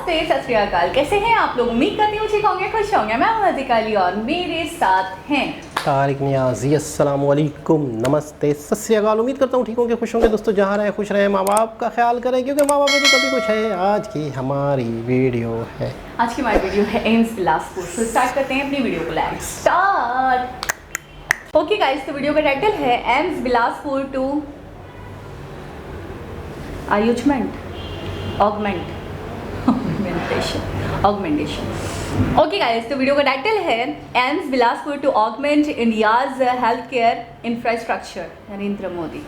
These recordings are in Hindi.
नमस्ते, सत श्री अकाल। कैसे हैं आप लोग? उम्मीद करती हूँ ठीक होंगे, खुश होंगे। मैं हूँ अतिका अली और मेरे साथ हैं तारिक नियाज़ी। अस्सलाम वालेकुम, नमस्ते, सत श्री अकाल। उम्मीद करता हूँ ठीक होंगे, खुश होंगे। दोस्तों जहाँ रहें खुश रहें, माँ बाप का ख्याल करें क्योंकि माँ बाप में तो कभी कुछ है। आज की हमारी वीडियो है एम्स बिलासपुर। तो स्टार्ट करते हैं अपनी वीडियो को। Let's start. ओके गाइस, तो वीडियो का टाइटल है AIIMS Bilaspur to augmentation. Okay guys, तो वीडियो का टाइटल है AIIMS Bilaspur to augment India's health care infrastructure, Narendra Modi.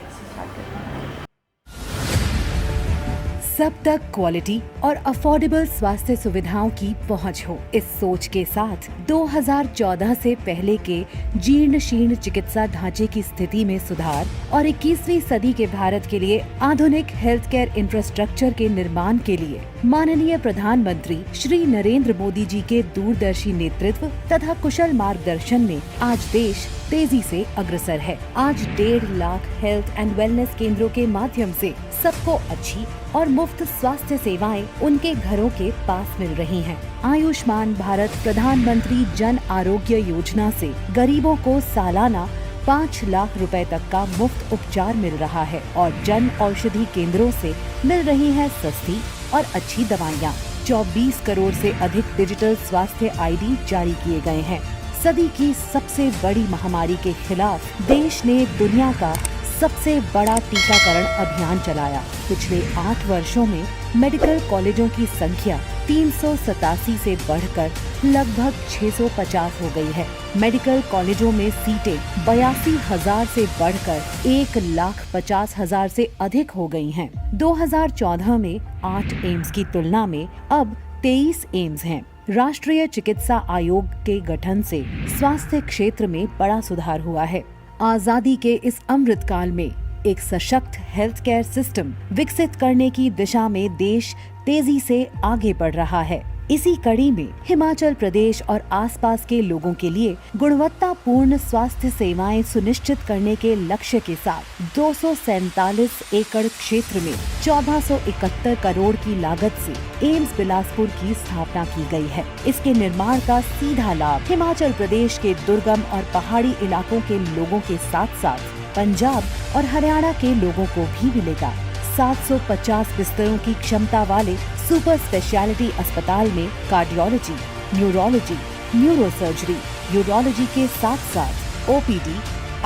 सब तक क्वालिटी और अफोर्डेबल स्वास्थ्य सुविधाओं की पहुंच हो, इस सोच के साथ 2014 से पहले के जीर्ण शीर्ण चिकित्सा ढांचे की स्थिति में सुधार और 21वीं सदी के भारत के लिए आधुनिक हेल्थ केयर इंफ्रास्ट्रक्चर के निर्माण के लिए माननीय प्रधानमंत्री श्री नरेंद्र मोदी जी के दूरदर्शी नेतृत्व तथा कुशल मार्गदर्शन में आज देश तेजी से अग्रसर है। आज 1.5 लाख हेल्थ एंड वेलनेस केंद्रों के माध्यम से सबको अच्छी और मुफ्त स्वास्थ्य सेवाएं उनके घरों के पास मिल रही हैं। आयुष्मान भारत प्रधानमंत्री जन आरोग्य योजना से गरीबों को सालाना 5 लाख रुपए तक का मुफ्त उपचार मिल रहा है और जन औषधि केंद्रों से मिल रही है सस्ती और अच्छी दवाइयाँ। 24 करोड़ से अधिक डिजिटल स्वास्थ्य ID जारी किए गए हैं। सदी की सबसे बड़ी महामारी के खिलाफ देश ने दुनिया का सबसे बड़ा टीकाकरण अभियान चलाया। पिछले 8 वर्षों में मेडिकल कॉलेजों की संख्या 387 से बढ़कर लगभग 650 हो गई है। मेडिकल कॉलेजों में सीटें 82,000 से बढ़कर 1,50,000 से अधिक हो गई हैं। 2014 में 8 एम्स की तुलना में अब 23 एम्स हैं। राष्ट्रीय चिकित्सा आयोग के गठन से स्वास्थ्य क्षेत्र में बड़ा सुधार हुआ है। आजादी के इस अमृतकाल में एक सशक्त हेल्थ केयर सिस्टम विकसित करने की दिशा में देश तेजी से आगे बढ़ रहा है। इसी कड़ी में हिमाचल प्रदेश और आसपास के लोगों के लिए गुणवत्तापूर्ण स्वास्थ्य सेवाएं सुनिश्चित करने के लक्ष्य के साथ 247 एकड़ क्षेत्र में 1471 करोड़ की लागत से एम्स बिलासपुर की स्थापना की गई है। इसके निर्माण का सीधा लाभ हिमाचल प्रदेश के दुर्गम और पहाड़ी इलाकों के लोगों के साथ साथ पंजाब और हरियाणा के लोगों को भी मिलेगा। 750 बिस्तरों की क्षमता वाले सुपर स्पेशलिटी अस्पताल में कार्डियोलॉजी, न्यूरोलॉजी, न्यूरोसर्जरी, यूरोलॉजी के साथ साथ OPD,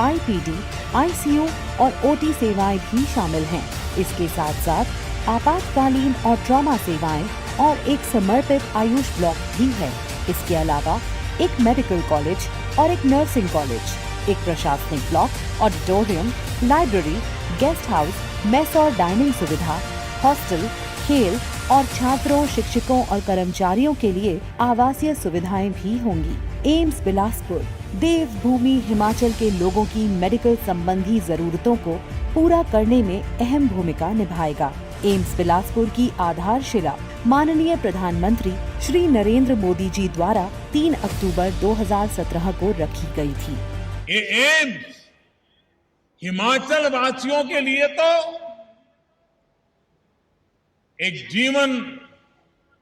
IPD, ICU और OT सेवाएं भी शामिल हैं। इसके साथ साथ आपातकालीन और ट्रॉमा सेवाएं और एक समर्पित आयुष ब्लॉक भी है। इसके अलावा एक मेडिकल कॉलेज और एक नर्सिंग कॉलेज, एक प्रशासनिक block, auditorium, library, guest house, mess और डाइनिंग सुविधा, हॉस्टल, खेल और छात्रों, शिक्षकों और कर्मचारियों के लिए आवासीय सुविधाएं भी होंगी। एम्स बिलासपुर देवभूमि हिमाचल के लोगों की मेडिकल संबंधी जरूरतों को पूरा करने में अहम भूमिका निभाएगा। एम्स बिलासपुर की आधारशिला माननीय प्रधानमंत्री श्री नरेंद्र मोदी जी द्वारा 3 अक्टूबर 2017 को रखी गई थी। ये एम्स हिमाचल वासियों के लिए तो एक जीवन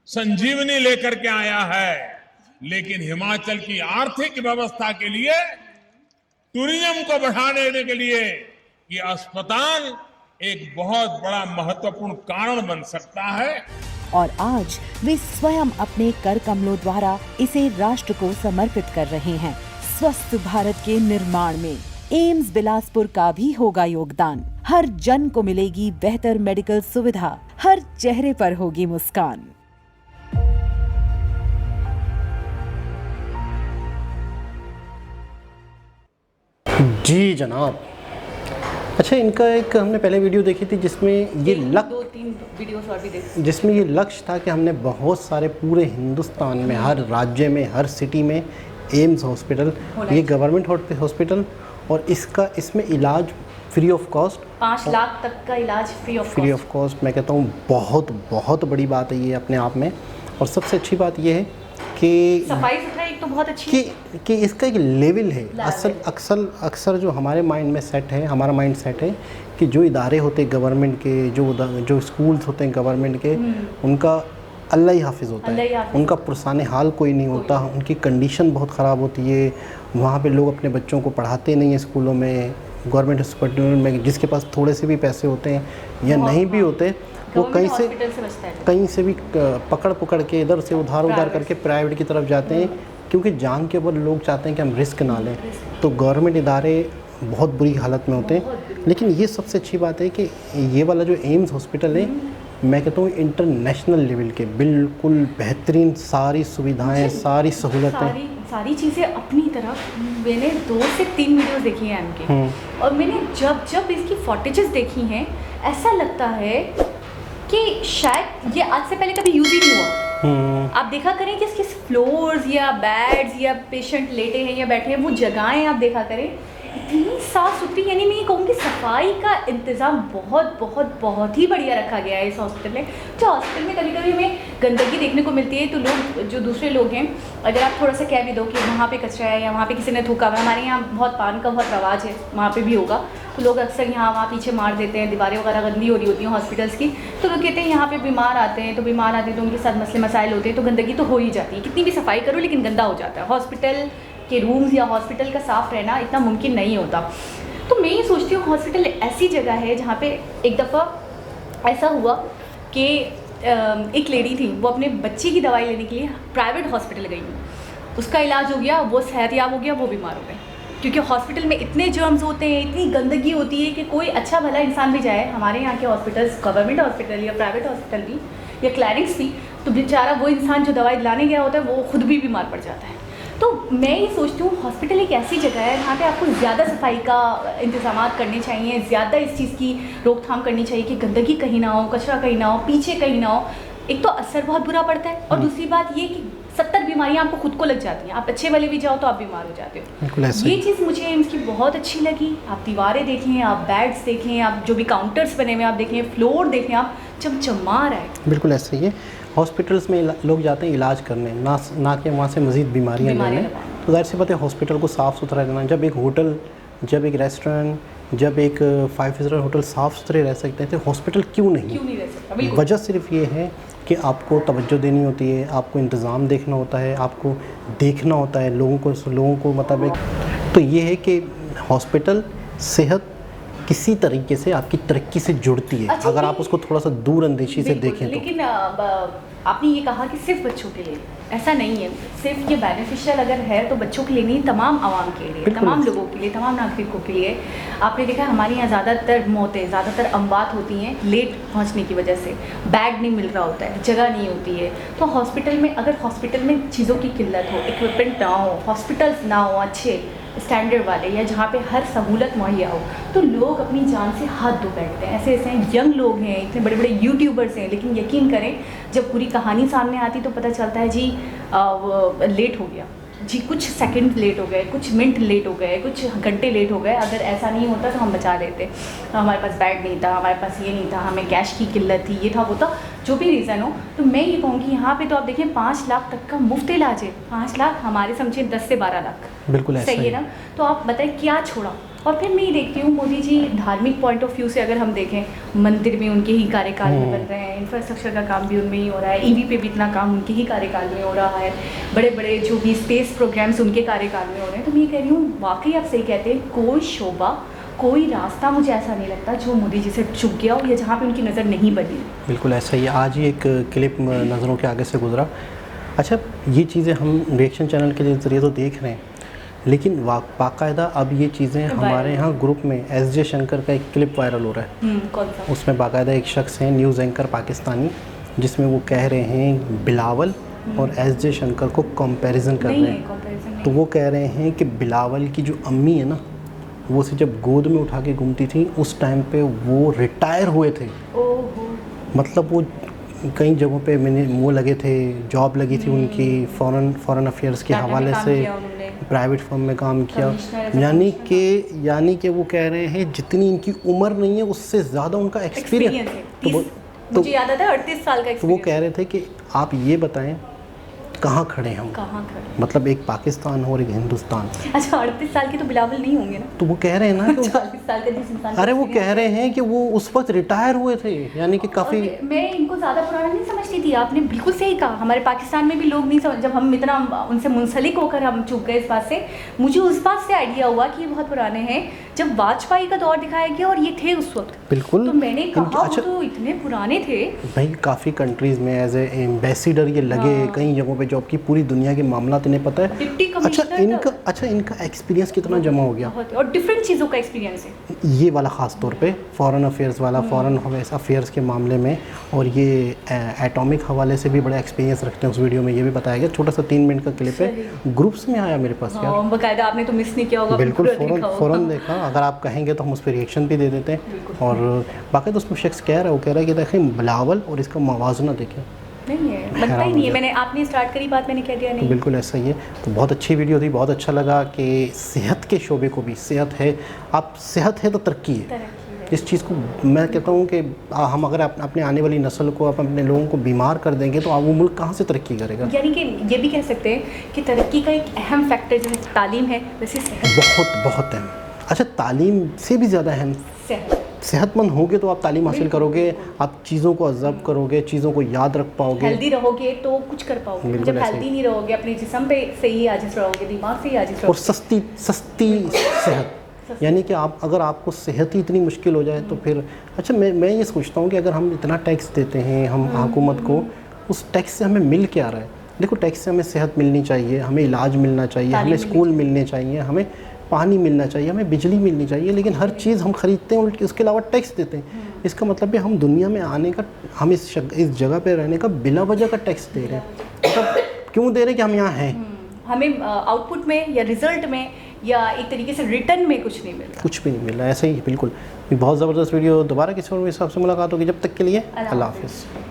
संजीवनी लेकर के आया है, लेकिन हिमाचल की आर्थिक व्यवस्था के लिए, टूरिज्म को बढ़ाने के लिए ये अस्पताल एक बहुत बड़ा महत्वपूर्ण कारण बन सकता है। और आज वे स्वयं अपने कर कमलों द्वारा इसे राष्ट्र को समर्पित कर रहे हैं। स्वस्थ भारत के निर्माण में एम्स बिलासपुर का भी होगा योगदान। हर जन को मिलेगी बेहतर मेडिकल सुविधा, हर चेहरे पर होगी मुस्कान। जी जनाब। अच्छा, इनका एक हमने पहले वीडियो देखी थी जिसमें ये 2-3 वीडियोस और भी देखे, जिसमें ये लक्ष्य था कि हमने बहुत सारे पूरे हिंदुस्तान में हर राज्य में हर सिटी में एम्स हॉस्पिटल, ये गवर्नमेंट हॉस्पिटल, और इसमें इलाज फ्री ऑफ कॉस्ट, 5 लाख तक का इलाज फ्री ऑफ कॉस्ट। मैं कहता हूँ बहुत बहुत बड़ी बात है ये अपने आप में। और सबसे अच्छी बात ये है कि सफाई सुथराई एक तो बहुत अच्छी कि इसका एक लेवल है। अक्सर जो हमारे माइंड में सेट है, हमारा माइंड सेट है कि जो इदारे होते हैं गवर्नमेंट के, जो स्कूल्स होते हैं गवर्नमेंट के, उनका अल्लाह ही हाफिज़ होता अल्लाह ही है, हाफिज़ उनका पुरसाने हाल कोई नहीं होता, उनकी कंडीशन बहुत ख़राब होती है। वहाँ पे लोग अपने बच्चों को पढ़ाते नहीं हैं स्कूलों में, गवर्नमेंट हॉस्पिटल में जिसके पास थोड़े से भी पैसे होते हैं या नहीं भी होते, वो कहीं से भी पकड़ के इधर से उधार करके प्राइवेट की तरफ जाते हैं, क्योंकि जान के ऊपर लोग चाहते हैं कि हम रिस्क ना लें। तो गवर्नमेंट इदारे बहुत बुरी हालत में होते हैं। लेकिन ये सबसे अच्छी बात है कि ये वाला जो एम्स हॉस्पिटल है, मैं कहता हूँ इंटरनेशनल लेवल के बिल्कुल बेहतरीन सारी सुविधाएं, सारी सहूलतें, सारी चीज़ें अपनी तरफ। मैंने 2 से 3 वीडियोस देखी हैं इनके, और मैंने जब इसकी फुटेजेस देखी हैं, ऐसा लगता है कि शायद ये आज से पहले कभी यूज़ ही नहीं हुआ। आप देखा करें कि इसके फ्लोर्स या बेड्स या पेशेंट लेटे हैं या बैठे हैं, वो जगहें आप देखा करें इतनी साफ़ सुथरी, यानी मैं ये कहूँगी सफाई का इंतज़ाम बहुत बहुत बहुत ही बढ़िया रखा गया है इस हॉस्पिटल में। जो हॉस्पिटल में कभी कभी हमें गंदगी देखने को मिलती है, तो लोग जो दूसरे लोग हैं, अगर आप थोड़ा सा कह भी दो कि वहाँ पे कचरा है या वहाँ पे किसी ने थूका हुआ है, हमारे यहाँ बहुत पान का बहुत रवाज है, वहाँ पे भी होगा, तो लोग अक्सर यहाँ वहाँ पीछे मार देते हैं, दीवारें वगैरह गंदी हो रही होती हैं हॉस्पिटल्स की, तो लोग कहते हैं यहाँ पे बीमार आते हैं, तो उनके साथ मसले मसाइल होते हैं, तो गंदगी तो हो ही जाती है, कितनी भी सफाई करो लेकिन गंदा हो जाता है। हॉस्पिटल के रूम्स या हॉस्पिटल का साफ़ रहना इतना मुमकिन नहीं होता। तो मैं ये सोचती हूँ हॉस्पिटल ऐसी जगह है जहाँ पे एक दफ़ा ऐसा हुआ कि एक लेडी थी, वो अपने बच्चे की दवाई लेने के लिए प्राइवेट हॉस्पिटल गई, उसका इलाज हो गया, वो सेहतयाब हो गया, वो बीमार हो गए, क्योंकि हॉस्पिटल में इतने जर्म्स होते हैं, इतनी गंदगी होती है कि कोई अच्छा भला इंसान भी जाए, हमारे यहाँ के हॉस्पिटल्स, गवर्नमेंट हॉस्पिटल या प्राइवेट हॉस्पिटल भी या क्लिनिक्स भी, तो बेचारा वो इंसान जो दवाई लाने गया होता है वो खुद भी बीमार पड़ जाता है। तो मैं ये सोचती हूँ हॉस्पिटल एक ऐसी जगह है जहाँ पे आपको ज़्यादा सफाई का इंतजाम करने चाहिए, ज़्यादा इस चीज़ की रोकथाम करनी चाहिए कि गंदगी कहीं ना हो, कचरा कहीं ना हो, पीछे कहीं ना हो। एक तो असर बहुत बुरा पड़ता है, और दूसरी बात ये कि 70 बीमारियाँ आपको खुद को लग जाती हैं, आप अच्छे वाले भी जाओ तो आप बीमार हो जाते हो। ये चीज़ मुझे एम्स की बहुत अच्छी लगी। आप दीवारें देखें, आप बेड्स देखें, आप जो भी काउंटर्स बने हुए आप देखें, फ्लोर देखें, आप चमचमा रहा है। बिल्कुल ऐसे ही है। हॉस्पिटल्स में लोग जाते हैं इलाज करने, ना कि वहाँ से मज़ीद बीमारियाँ लेने। तो जाहिर सी बात है हॉस्पिटल को साफ़ सुथरा रहना। जब एक होटल, जब एक रेस्टोरेंट, जब एक 5 स्टार होटल साफ़ सुथरे रह सकते हैं, तो हॉस्पिटल क्यों नहीं रह सकता? वजह सिर्फ ये है कि आपको तवज्जो देनी होती है, आपको इंतज़ाम देखना होता है, आपको देखना होता है लोगों को मतलब। तो ये है कि हॉस्पिटल सेहत किसी तरीके से आपकी तरक्की से जुड़ती है, अच्छा, अगर आप उसको थोड़ा सा दूर अंदेशी से देखें। लेकिन आपने ये कहा कि सिर्फ बच्चों के लिए, ऐसा नहीं है। सिर्फ ये बेनिफिशियल अगर है तो बच्चों के लिए नहीं, तमाम आवाम के लिए, तमाम लोगों के लिए, तमाम नागरिकों के लिए। आपने देखा हमारे यहाँ ज़्यादातर मौतें, ज़्यादातर अमवात होती हैं लेट पहुँचने की वजह से, बेड नहीं मिल रहा होता है, जगह नहीं होती है। तो हॉस्पिटल में अगर हॉस्पिटल में चीज़ों की किल्लत हो, इक्विपमेंट ना हो, हॉस्पिटल्स ना हो अच्छे स्टैंडर्ड वाले, या जहाँ पे हर सहूलत मुहैया हो, तो लोग अपनी जान से हाथ धो बैठते हैं। ऐसे यंग लोग हैं, इतने बड़े बड़े यूट्यूबर्स हैं, लेकिन यकीन करें जब पूरी कहानी सामने आती तो पता चलता है जी वो लेट हो गया जी, कुछ सेकंड लेट हो गए, कुछ मिनट लेट हो गए, कुछ घंटे लेट हो गए। अगर ऐसा नहीं होता तो हम बचा लेते। तो हमारे पास बेड नहीं था, हमारे पास ये नहीं था, हमें कैश की किल्लत थी, ये था वो था, जो भी रीज़न हो। तो मैं ये कहूँगी यहाँ पे तो आप देखें 5 लाख तक का मुफ्त इलाज है। 5 लाख हमारे समझे 10 से 12 लाख, बिल्कुल सही है ना? तो आप बताएं क्या छोड़ा। और फिर मैं ये देखती हूँ मोदी जी धार्मिक पॉइंट ऑफ व्यू से अगर हम देखें, मंदिर भी उनके ही कार्यकाल में बन रहे हैं, इंफ्रास्ट्रक्चर का काम भी उनमें ही हो रहा है, ईवी पे भी इतना काम उनके ही कार्यकाल में हो रहा है, बड़े बड़े जो भी स्पेस प्रोग्राम्स उनके कार्यकाल में हो रहे हैं। तो मैं ये कह रही हूँ वाकई आप सही कहते हैं, कोई शोबा, कोई रास्ता मुझे ऐसा नहीं लगता जो मोदी जी से चुक गया हो या जहाँ पे उनकी नज़र नहीं बनी। बिल्कुल ऐसा ही। आज ही एक क्लिप नज़रों के आगे से गुजरा। अच्छा, ये चीज़ें हम रिएक्शन चैनल के ज़रिए तो देख रहे हैं, लेकिन बाकायदा अब ये चीज़ें हमारे यहाँ ग्रुप में एस.जे. शंकर का एक क्लिप वायरल हो रहा है। कौन सा? उसमें बाकायदा एक शख्स है, न्यूज़ एंकर पाकिस्तानी, जिसमें वो कह रहे हैं बिलावल और एस.जे. शंकर को कंपैरिजन कर रहे हैं। तो वो कह रहे हैं कि बिलावल की जो अम्मी है ना, वो उसे जब गोद में उठा के घूमती थी उस टाइम पे वो रिटायर हुए थे। मतलब वो कई जगहों पे मैंने वो लगे थे, जॉब लगी थी उनकी, फॉरेन अफेयर्स के हवाले से प्राइवेट फर्म में काम किया। यानी कि वो कह रहे हैं जितनी इनकी उम्र नहीं है उससे ज़्यादा उनका एक्सपीरियंस है। मुझे याद आता है 38 साल का। तो वो कह रहे थे कि आप ये बताएं कहाँ खड़े हैं हम, कहाँ खड़े? मतलब एक पाकिस्तान और एक हिंदुस्तान। अच्छा 38 साल के तो बिलावल नहीं होंगे ना? तो वो कह रहे हैं ना कि 40 साल का जिस इंसान, अरे वो कह रहे हैं कि वो उस वक्त रिटायर हुए थे, यानी कि काफ़ी। मैं इनको ज़्यादा पुराना नहीं समझती थी, आपने बिल्कुल सही कहा। हमारे पाकिस्तान में भी लोग नहीं समझ, जब हम इतना उनसे मुंसलिक होकर हम चुप गए इस बात से, मुझे उस बात से आइडिया हुआ कि ये बहुत पुराने हैं, जब वाजपेयी का दौर दिखाया गया और ये थे उस वक्त। बिल्कुल। तो मैंने कहा अच्छा, वो तो इतने पुराने थे भाई काफ़ी कंट्रीज़ में एज ए एम्बेसडर ये लगे, कई जगहों पे जॉब की, पूरी दुनिया के मामला इन्हें पता है। डिप्टी अच्छा कमिश्नर इनका एक्सपीरियंस कितना जमा हो गया, बहुत, और डिफरेंट चीज़ों का एक्सपीरियंस है ये वाला ख़ास तौर पे फॉरेन अफेयर्स वाला, फॉरेन अफेयर्स के मामले में, और ये एटॉमिक हवाले से भी बड़ा एक्सपीरियंस रखते हैं। उस वीडियो में ये भी बताया गया, छोटा सा 3 मिनट का क्लिप है, ग्रुप्स में आया मेरे पास यार। बकायदा आपने तो मिस नहीं किया होगा, बिल्कुल पूरा फ़ौरन देखा, अगर आप कहेंगे तो हम उस पर रिएक्शन भी दे देते हैं। और बाकी तो उसमें शख्स कह रहा है, वो कह रहा है कि देखें बिलावल और इसका मवाजना देखें, नहीं है, बनता ही नहीं है। मैंने आपने स्टार्ट करी बात, मैंने कह दिया नहीं। तो बिल्कुल ऐसा ही है। तो बहुत अच्छी वीडियो थी, बहुत अच्छा लगा कि सेहत के शोबे को भी, सेहत है, आप सेहत है तो तरक्की है। इस चीज़ को मैं कहता हूँ कि हम अगर अपने आने वाली नस्ल को, अपने लोगों को बीमार कर देंगे तो वो मुल्क कहाँ से तरक्की करेगा। यानी कि ये भी कह सकते हैं कि तरक्की का एक अहम फैक्टर जैसे तालीम है, वैसे सेहत बहुत अहम। अच्छा, तालीम से भी ज़्यादा अहम सेहतमंद होगे तो आप तालीम हासिल करोगे, आप चीज़ों को ऑब्जर्व करोगे, चीज़ों को याद रख पाओगे, हेल्दी रहोगे तो कुछ कर पाओगे। जब हेल्दी नहीं रहोगे, अपने जिस्म पे सही आजिज़ रहोगे, दिमाग से ही आजिज़ रहोगे। और सस्ती सेहत, यानी कि आप अगर आपको सेहत ही इतनी मुश्किल हो जाए तो फिर अच्छा, मैं ये सोचता हूँ कि अगर हम इतना टैक्स देते हैं हम हुकूमत को, उस टैक्स से हमें मिल क्या रहा है। देखो, टैक्स से हमें सेहत मिलनी चाहिए, हमें इलाज मिलना चाहिए, हमें स्कूल मिलने चाहिए, हमें पानी मिलना चाहिए, हमें बिजली मिलनी चाहिए, लेकिन हर चीज़ हम ख़रीदते हैं और उसके अलावा टैक्स देते हैं। इसका मतलब है हम दुनिया में आने का, हम इस जगह पे रहने का बिला वजह का टैक्स दे रहे हैं। मतलब क्यों दे रहे हैं कि हम यहाँ हैं, हमें आउटपुट में या रिजल्ट में या एक तरीके से रिटर्न में कुछ नहीं मिल रहा, कुछ भी नहीं मिल रहा। ऐसे ही बिल्कुल। बहुत ज़बरदस्त वीडियो, दोबारा किसी और हिसाब से मुलाकात होगी, जब तक के लिए अल्लाह हाफ़िज़।